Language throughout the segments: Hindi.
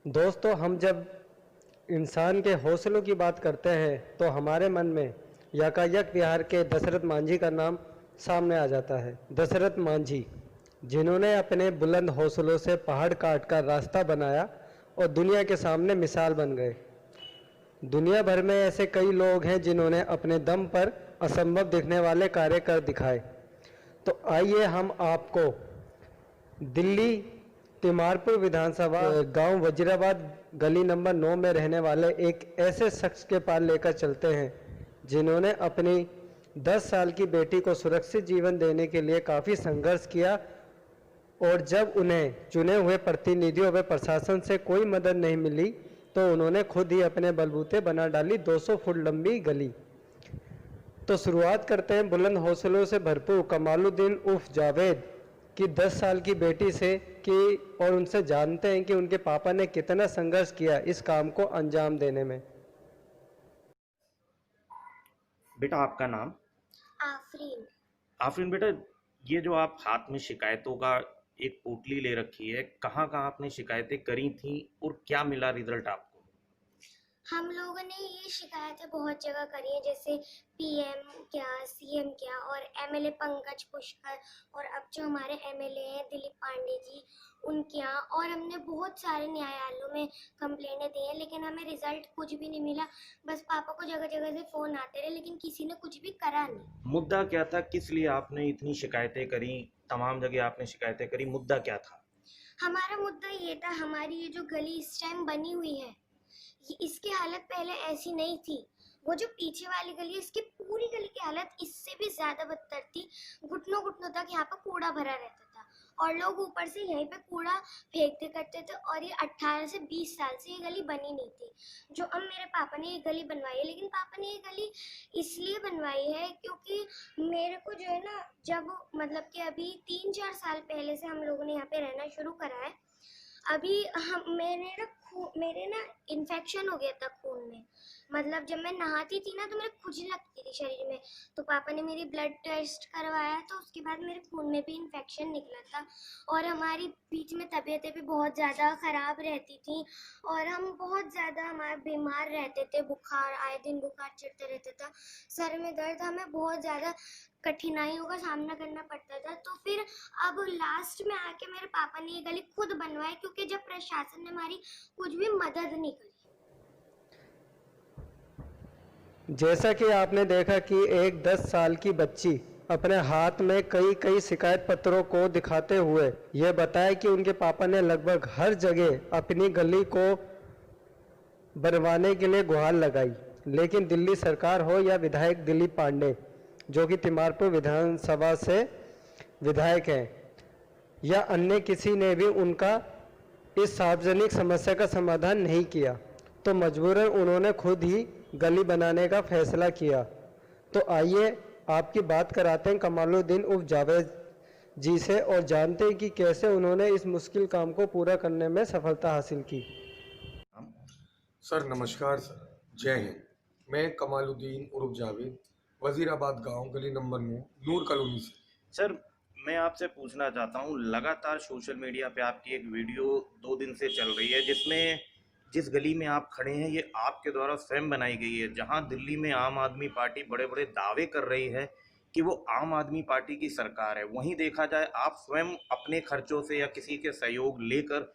दोस्तों, हम जब इंसान के हौसलों की बात करते हैं तो हमारे मन में यातायात बिहार के दशरथ मांझी का नाम सामने आ जाता है। दशरथ मांझी, जिन्होंने अपने बुलंद हौसलों से पहाड़ काट कर रास्ता बनाया और दुनिया के सामने मिसाल बन गए। दुनिया भर में ऐसे कई लोग हैं जिन्होंने अपने दम पर असंभव दिखने वाले कार्य कर दिखाए। तो आइए हम आपको दिल्ली तिमारपुर विधानसभा गांव वजीराबाद गली नंबर 9 में रहने वाले एक ऐसे शख्स के पास लेकर चलते हैं जिन्होंने अपनी 10 साल की बेटी को सुरक्षित जीवन देने के लिए काफ़ी संघर्ष किया, और जब उन्हें चुने हुए प्रतिनिधियों व प्रशासन से कोई मदद नहीं मिली तो उन्होंने खुद ही अपने बलबूते बना डाली 200 फुट लंबी गली। तो शुरुआत करते हैं बुलंद हौसलों से भरपूर कमालुद्दीन उर्फ जावेद की 10 साल की बेटी से और उनसे जानते हैं कि उनके पापा ने कितना संघर्ष किया इस काम को अंजाम देने में। बेटा, आपका नाम? आफरीन। आफरीन बेटा, ये जो आप हाथ में शिकायतों का एक पोटली ले रखी है, कहाँ कहाँ आपने शिकायतें करी थी और क्या मिला रिजल्ट आपको? हम लोगों ने ये शिकायतें बहुत जगह करी है, जैसे पीएम क्या, सीएम क्या, और एमएलए पंकज पुष्कर, और अब जो हमारे एमएलए हैं दिलीप पांडे जी, उनके यहाँ, और हमने बहुत सारे न्यायालयों में कंप्लेंटें दी हैं, लेकिन हमें रिजल्ट कुछ भी नहीं मिला। बस पापा को जगह जगह से फ़ोन आते रहे, लेकिन किसी ने कुछ भी करा नहीं। मुद्दा क्या था? किस लिए आपने इतनी शिकायतें करी? तमाम जगह आपने शिकायतें करी, मुद्दा क्या था? हमारा मुद्दा ये था, हमारी ये जो गली इस टाइम बनी हुई है, इसकी हालत पहले ऐसी नहीं थी। वो जो पीछे वाली गली है, इसकी पूरी गली की हालत इससे भी ज्यादा बदतर थी। घुटनों घुटनों तक यहाँ पर कूड़ा भरा रहता था, और लोग ऊपर से यहीं पे कूड़ा फेंकते करते थे। और ये 18 से 20 साल से ये गली बनी नहीं थी। जो अब मेरे पापा ने ये गली बनवाई है, लेकिन पापा ने ये गली इसलिए बनवाई है क्योंकि मेरे को जो है ना, जब मतलब कि अभी 3-4 साल पहले से हम लोगों ने यहाँ पे रहना शुरू करा है। अभी मेरे ना इन्फेक्शन हो गया था खून में। मतलब जब मैं नहाती थी ना तो मेरे खुजली लगती थी शरीर में, तो पापा ने मेरी ब्लड टेस्ट करवाया, तो उसके बाद मेरे खून में भी इन्फेक्शन निकला था। और हमारी बीच में तबीयतें भी बहुत ज़्यादा ख़राब रहती थी, और हम बहुत ज़्यादा हमारे बीमार रहते थे। बुखार, आए दिन बुखार चढ़ते रहता था, सर में दर्द, हमें बहुत ज़्यादा कठिनाइयों का सामना करना पड़ता था। तो फिर अब लास्ट में आके मेरे पापा ने ये गली खुद बनवाई, क्योंकि जब प्रशासन ने हमारी कुछ भी मदद नहीं करी। जैसा कि आपने देखा कि एक 10 साल की बच्ची अपने हाथ में कई शिकायत पत्रों को दिखाते हुए यह बताया कि उनके पापा ने लगभग हर जगह अपनी गली को बनवाने के लिए गुहार लगाई, लेकिन दिल्ली सरकार हो या विधायक दिलीप पांडे, जो कि तिमारपुर विधानसभा से विधायक हैं, या अन्य किसी ने भी उनका इस सार्वजनिक समस्या का समाधान नहीं किया। तो मजबूरन उन्होंने खुद ही गली बनाने का फैसला किया। तो आइए आपकी बात कराते हैं कमालुद्दीन उर्फ जावेद जी से, और जानते हैं कि कैसे उन्होंने इस मुश्किल काम को पूरा करने में सफलता हासिल की। सर नमस्कार सर, जय हिंद। मैं कमालुद्दीन उर्फ जावेद, वजीराबाद गांव गली नंबर 9 नूर कॉलोनी से। सर, मैं आपसे पूछना चाहता हूँ, लगातार सोशल मीडिया पे आपकी एक वीडियो 2 दिन से चल रही है, जिसमें जिस गली में आप खड़े हैं ये आपके द्वारा स्वयं बनाई गई है, जहां दिल्ली में आम आदमी पार्टी बड़े बड़े दावे कर रही है कि वो आम आदमी पार्टी की सरकार है। वहीं देखा जाए आप स्वयं अपने खर्चों से या किसी के सहयोग लेकर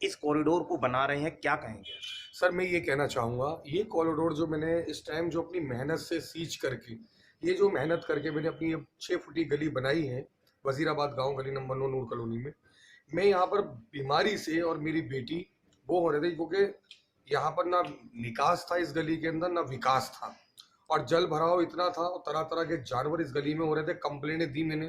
इस कॉरिडोर को बना रहे हैं, क्या कहेंगे? सर मैं ये कहना चाहूँगा, ये कॉरिडोर जो मैंने इस टाइम जो अपनी मेहनत से सींच करके, ये जो मेहनत करके मैंने अपनी 6 फुटी गली बनाई है वजीराबाद गांव गली नंबर 9 नूर कॉलोनी में। मैं यहाँ पर बीमारी से और मेरी बेटी वो हो रहे थे, क्योंकि यहाँ पर ना निकास था इस गली के अंदर, ना विकास था, और जल भराव इतना था, और तरह तरह के जानवर इस गली में हो रहे थे। कंप्लेंटें दी मैंने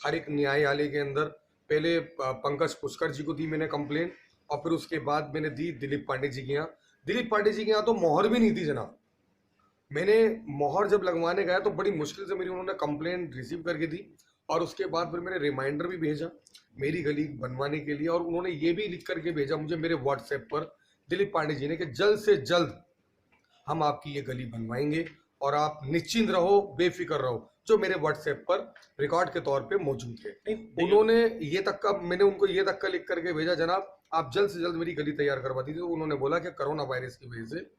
हर एक न्यायालय के अंदर। पहले पंकज पुष्कर जी को दी मैंने कंप्लेंट, और फिर उसके बाद मैंने दी दिलीप पांडे जी के यहाँ। दिलीप पांडे जी के यहाँ तो मोहर भी नहीं थी जनाब। मैंने मोहर जब लगवाने गया तो बड़ी मुश्किल से मेरी उन्होंने कंप्लेंट रिसीव करके दी, और उसके बाद फिर मैंने रिमाइंडर भी भेजा मेरी गली बनवाने के लिए, और उन्होंने ये भी लिख करके भेजा मुझे मेरे व्हाट्सएप पर दिलीप पांडे जी ने कि जल्द से जल्द हम आपकी ये गली बनवाएंगे, और आप निश्चिंत रहो, बेफिक्र रहो, जो मेरे व्हाट्सएप पर रिकॉर्ड के तौर पे मौजूद है। उन्होंने ये तक का, मैंने उनको ये तक का लिख करके भेजा, जनाब आप जल्द से जल्द मेरी गली तैयार करवा दीजिए। तो उन्होंने बोला कि कोरोना वायरस की वजह से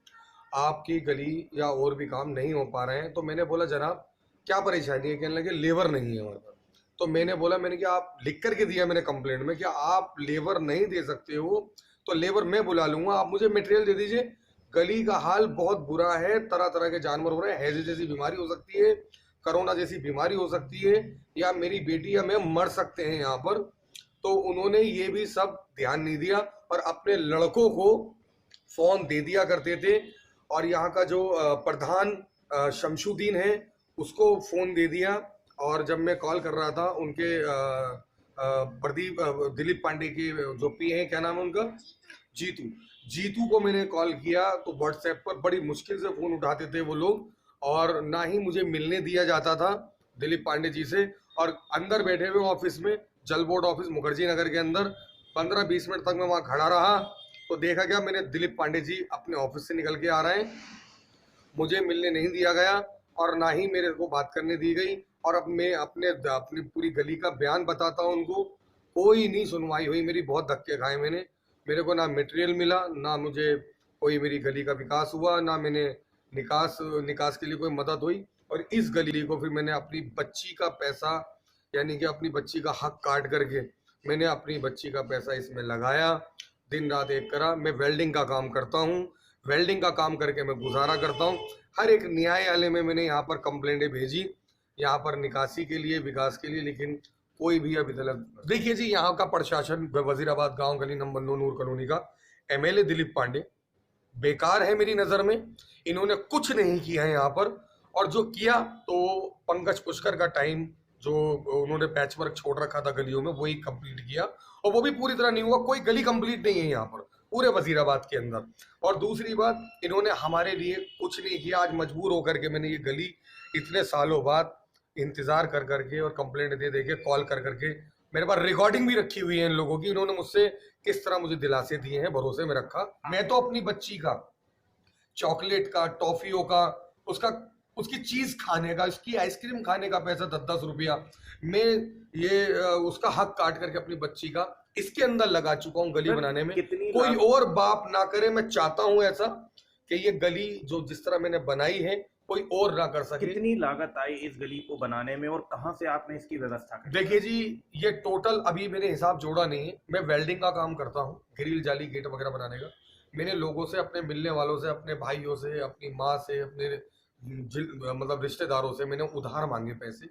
आपकी गली या और भी काम नहीं हो पा रहे हैं। तो मैंने बोला जनाब क्या परेशानी है? कहने लगे लेबर नहीं है हमारे पास। तो मैंने बोला, मैंने क्या आप लिख करके दिया मैंने कंप्लेंट में, क्या आप लेबर नहीं दे सकते हो तो लेबर मैं बुला लूंगा, आप मुझे मटेरियल दे दीजिए। गली का हाल बहुत बुरा है, तरह तरह के जानवर हो रहे हैं, हैजे जैसी बीमारी हो सकती है, कोरोना जैसी बीमारी हो सकती है, या मेरी बेटी या मैं मर सकते हैं यहाँ पर। तो उन्होंने ये भी सब ध्यान नहीं दिया और अपने लड़कों को फोन दे दिया करते थे। और यहाँ का जो प्रधान शमशुद्दीन है उसको फोन दे दिया। और जब मैं कॉल कर रहा था उनके प्रदीप दिलीप पांडे के जो पी हैं, क्या नाम है उनका, जीतू को मैंने कॉल किया तो व्हाट्सएप पर बड़ी मुश्किल से फोन उठाते थे वो लोग, और ना ही मुझे मिलने दिया जाता था दिलीप पांडे जी से। और अंदर बैठे हुए ऑफिस में, जल बोर्ड ऑफिस मुखर्जी नगर के अंदर 15-20 मिनट तक मैं वहाँ खड़ा रहा। तो देखा क्या, मैंने दिलीप पांडे जी अपने ऑफिस से निकल के आ रहे हैं, मुझे मिलने नहीं दिया गया और ना ही मेरे को बात करने दी गई। और अब मैं अपनी पूरी गली का बयान बताता हूँ उनको, कोई नहीं सुनवाई हुई मेरी, बहुत धक्के खाए मैंने, मेरे को ना मटेरियल मिला, ना मुझे कोई मेरी गली का विकास हुआ, ना मैंने निकास के लिए कोई मदद हुई। और इस गली को फिर मैंने अपनी बच्ची का पैसा, यानी कि अपनी बच्ची का हक काट करके मैंने अपनी बच्ची का पैसा इसमें लगाया, दिन रात एक करा। मैं वेल्डिंग का काम करता हूँ, वेल्डिंग का काम करके मैं गुजारा करता हूँ। हर एक न्यायालय में मैंने यहाँ पर कंप्लेंटें भेजी, यहाँ पर निकासी के लिए, विकास के लिए, लेकिन कोई भी अभी तक। देखिए जी, यहाँ का प्रशासन वजीराबाद गांव गली नंबर 9 नूर कॉलोनी का एमएलए दिलीप पांडे बेकार है मेरी नज़र में, इन्होंने कुछ नहीं किया है यहाँ पर। और जो किया तो पंकज पुष्कर का टाइम जो उन्होंने पैच वर्क छोड़ रखा था गलियों में, वही कंप्लीट किया, और वो भी पूरी तरह नहीं हुआ। कोई गली कंप्लीट नहीं है यहाँ पर पूरे वजीराबाद के अंदर। और दूसरी बात, इन्होंने हमारे लिए कुछ नहीं किया। आज मजबूर होकर के मैंने ये गली इतने सालों बाद इंतजार कर करके और कंप्लेंट दे दे के, कॉल कर करके, मेरे पास रिकॉर्डिंग भी रखी हुई है इन लोगों की, इन्होंने मुझसे किस तरह मुझे दिलासे दिए हैं, भरोसे में रखा। मैं तो अपनी बच्ची का चॉकलेट का, टॉफियों का, उसकी चीज खाने का, उसकी आइसक्रीम खाने का पैसा 10-10 रुपया मैं ये उसका हक काट करके अपनी बच्ची का इसके अंदर लगा चुका हूँ गली बनाने में। कोई और बाप ना करे, मैं चाहता हूँ ऐसा कि ये गली जो जिस तरह मैंने बनाई है कोई और ना कर सके। कितनी लागत आई इस गली को बनाने में और कहाँ से आपने इसकी व्यवस्था की? देखिए जी, ये टोटल अभी मैंने हिसाब जोड़ा नहीं है। मैं वेल्डिंग का काम करता हूँ, ग्रिल जाली गेट वगैरह बनाने का। मैंने लोगों से, अपने मिलने वालों से, अपने भाइयों से, अपनी माँ से, अपने मतलब रिश्तेदारों से मैंने उधार मांगे पैसे,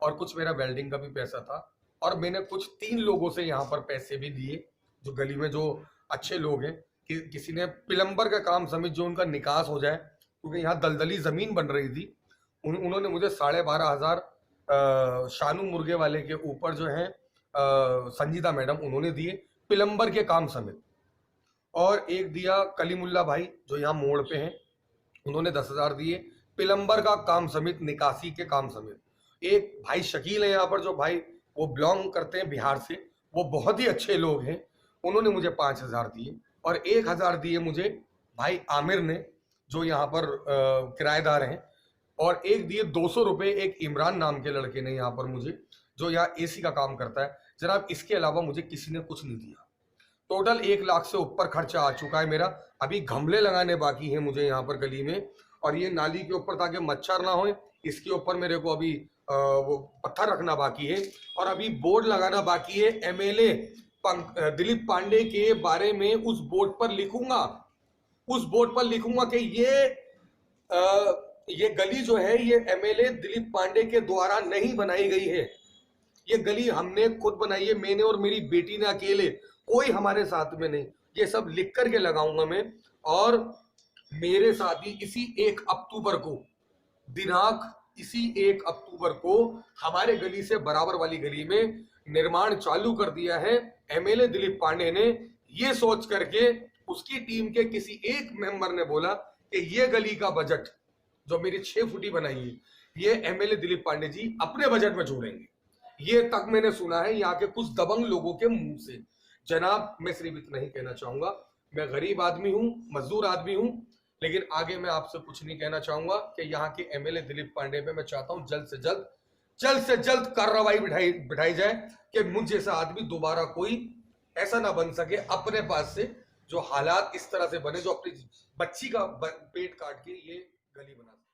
और कुछ मेरा वेल्डिंग का भी पैसा था। और मैंने कुछ 3 लोगों से यहाँ पर पैसे भी दिए जो गली में जो अच्छे लोग हैं, कि किसी ने प्लम्बर का काम समेत जो उनका निकास हो जाए, क्योंकि यहाँ दलदली जमीन बन रही थी। उन्होंने मुझे 12,500 शानू मुर्गे वाले के ऊपर जो है संजीदा मैडम, उन्होंने दिए प्लम्बर के काम समेत। और एक दिया कलीमुल्ला भाई जो यहाँ मोड़ पे हैं, उन्होंने 10,000 दिए प्लम्बर का काम समेत, निकासी के काम समेत। एक भाई शकील है यहाँ पर, जो भाई वो बिलोंग करते हैं बिहार से, वो बहुत ही अच्छे लोग हैं, उन्होंने मुझे 5,000 दिए। और 1,000 दिए मुझे भाई आमिर ने, जो यहाँ पर किराएदार हैं। और एक दिए 200 रुपये एक इमरान नाम के लड़के ने यहाँ पर मुझे, जो यहाँ एसी का काम करता है। जनाब, इसके अलावा मुझे किसी ने कुछ नहीं दिया। टोटल 1 लाख से ऊपर खर्चा आ चुका है मेरा। अभी गमले लगाने बाकी हैं मुझे यहाँ पर गली में, और ये नाली के ऊपर ताकि मच्छर ना होए, इसके ऊपर मेरे को अभी वो पत्थर रखना बाकी है। और अभी बोर्ड लगाना बाकी है, एमएलए दिलीप पांडे के बारे में उस बोर्ड पर लिखूंगा, कि ये गली जो है ये एमएलए दिलीप पांडे के द्वारा नहीं बनाई गई है। ये गली हमने खुद बनाई है, मैंने और मेरी बेटी ने अकेले, कोई हमारे साथ में नहीं। ये सब लिख करके लगाऊंगा मैं। और मेरे साथ ही इसी 1 अक्टूबर को, दिनांक इसी 1 अक्टूबर को हमारे गली से बराबर वाली गली में निर्माण चालू कर दिया है एमएलए दिलीप पांडे ने। ये सोच करके उसकी टीम के किसी एक मेंबर ने बोला कि ये गली का बजट जो मेरी 6 फुटी बनाई है, ये एमएलए दिलीप पांडे जी अपने बजट में जोड़ेंगे। ये तक मैंने सुना है यहाँ के कुछ दबंग लोगों के मुंह से। जनाब, मैं सिर्फ इतना ही कहना चाहूंगा, मैं गरीब आदमी हूँ, मजदूर आदमी हूँ, लेकिन आगे मैं आपसे कुछ नहीं कहना चाहूंगा कि यहाँ के एमएलए दिलीप पांडे पे मैं चाहता हूँ जल्द से जल्द कार्रवाई बिठाई जाए कि मुझ जैसा आदमी दोबारा कोई ऐसा ना बन सके अपने पास से, जो हालात इस तरह से बने जो अपनी बच्ची का पेट काट के ये गली बना सके।